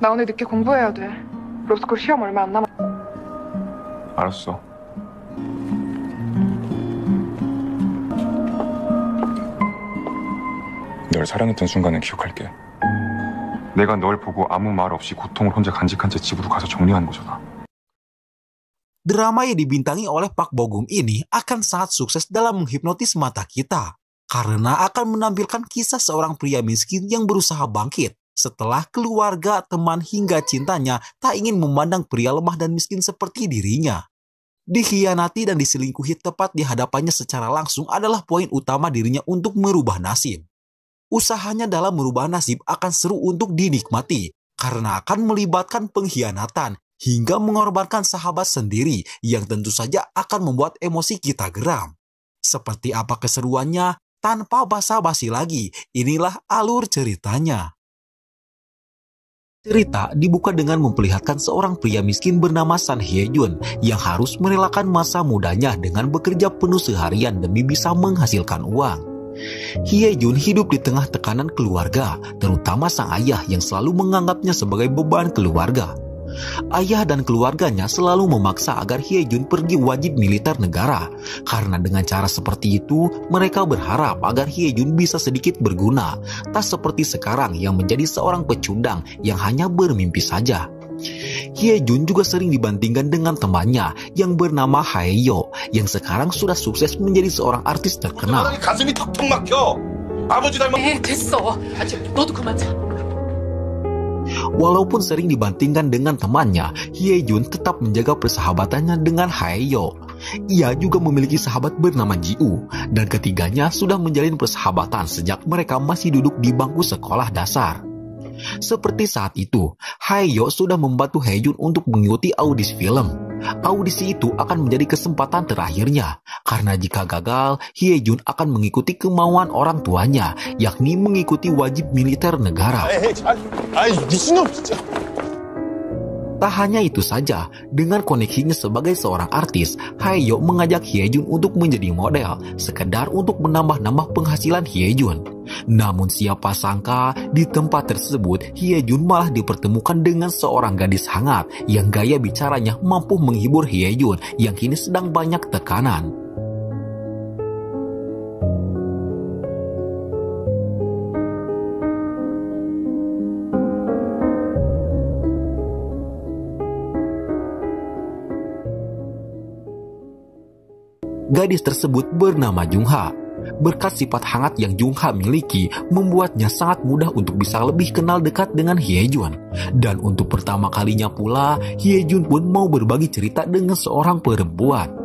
나 오늘 늦게 공부해야 돼. 로스쿨 시험 얼마 안 남았. 알았어. 널 사랑했던 순간을 기억할게. 내가 널 보고 아무 말 없이 고통을 혼자 간직한 채 집으로 가서 정리한 거잖아. Drama yang dibintangi oleh Park Bo Gum ini akan sangat sukses dalam menghipnotis mata kita karena akan menampilkan kisah seorang pria miskin yang berusaha bangkit setelah keluarga, teman hingga cintanya tak ingin memandang pria lemah dan miskin seperti dirinya. Dikhianati dan diselingkuhi tepat di hadapannya secara langsung adalah poin utama dirinya untuk merubah nasib. Usahanya dalam merubah nasib akan seru untuk dinikmati karena akan melibatkan pengkhianatan hingga mengorbankan sahabat sendiri yang tentu saja akan membuat emosi kita geram. Seperti apa keseruannya? Tanpa basa-basi lagi, inilah alur ceritanya. Cerita dibuka dengan memperlihatkan seorang pria miskin bernama San Hye Jun yang harus merelakan masa mudanya dengan bekerja penuh seharian demi bisa menghasilkan uang. Hye Jun hidup di tengah tekanan keluarga, terutama sang ayah yang selalu menganggapnya sebagai beban keluarga. Ayah dan keluarganya selalu memaksa agar Hye Jun pergi wajib militer negara, karena dengan cara seperti itu mereka berharap agar Hye Jun bisa sedikit berguna, tak seperti sekarang yang menjadi seorang pecundang yang hanya bermimpi saja. Hye Jun juga sering dibandingkan dengan temannya yang bernama Haeyo yang sekarang sudah sukses menjadi seorang artis terkenal. Walaupun sering dibandingkan dengan temannya, Hye Jun tetap menjaga persahabatannya dengan Haeyo. Ia juga memiliki sahabat bernama Ji-u, dan ketiganya sudah menjalin persahabatan sejak mereka masih duduk di bangku sekolah dasar. Seperti saat itu, Haeyo sudah membantu Hye Jun untuk mengikuti audisi film. Audisi itu akan menjadi kesempatan terakhirnya, karena jika gagal, Hye Jun akan mengikuti kemauan orang tuanya, yakni mengikuti wajib militer negara. Tak hanya itu saja, dengan koneksinya sebagai seorang artis, Haeyo mengajak Hye Jun untuk menjadi model, sekedar untuk menambah-nambah penghasilan Hye Jun. Namun siapa sangka, di tempat tersebut Hye Jun malah dipertemukan dengan seorang gadis hangat yang gaya bicaranya mampu menghibur Hye Jun yang kini sedang banyak tekanan. Gadis tersebut bernama Jung-ha. Berkat sifat hangat yang Jung-ha miliki, membuatnya sangat mudah untuk bisa lebih kenal dekat dengan Hye Jun. Dan untuk pertama kalinya pula, Hye Jun pun mau berbagi cerita dengan seorang perempuan.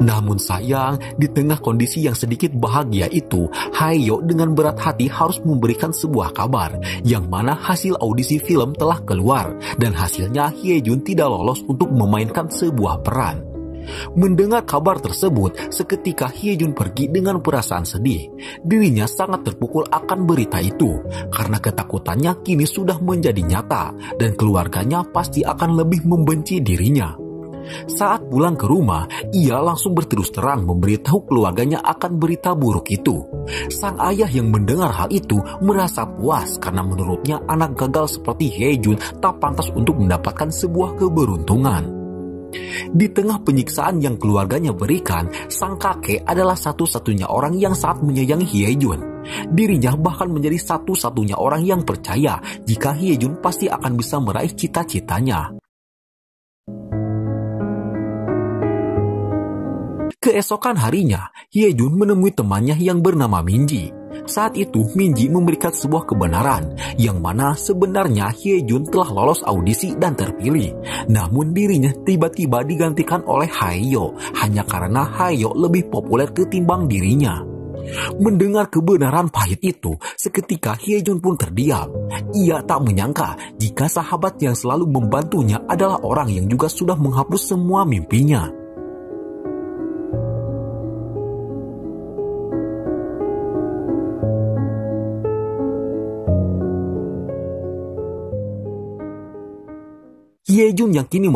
Namun sayang, di tengah kondisi yang sedikit bahagia itu, Haeyo dengan berat hati harus memberikan sebuah kabar, yang mana hasil audisi film telah keluar, dan hasilnya Hye Jun tidak lolos untuk memainkan sebuah peran. Mendengar kabar tersebut, seketika Hye Jun pergi dengan perasaan sedih. Dirinya sangat terpukul akan berita itu, karena ketakutannya kini sudah menjadi nyata, dan keluarganya pasti akan lebih membenci dirinya. Saat pulang ke rumah, ia langsung berterus terang memberitahu keluarganya akan berita buruk itu. Sang ayah yang mendengar hal itu merasa puas karena menurutnya anak gagal seperti Hye Jun tak pantas untuk mendapatkan sebuah keberuntungan. Di tengah penyiksaan yang keluarganya berikan, sang kakek adalah satu-satunya orang yang sangat menyayangi Hye Jun. Dirinya bahkan menjadi satu-satunya orang yang percaya jika Hye Jun pasti akan bisa meraih cita-citanya. Keesokan harinya, Hye Jun menemui temannya yang bernama Minji. Saat itu, Minji memberikan sebuah kebenaran, yang mana sebenarnya Hye Jun telah lolos audisi dan terpilih. Namun dirinya tiba-tiba digantikan oleh Haeyo, hanya karena Haeyo lebih populer ketimbang dirinya. Mendengar kebenaran pahit itu, seketika Hye Jun pun terdiam. Ia tak menyangka jika sahabat yang selalu membantunya adalah orang yang juga sudah menghapus semua mimpinya. Hye Jun yang kini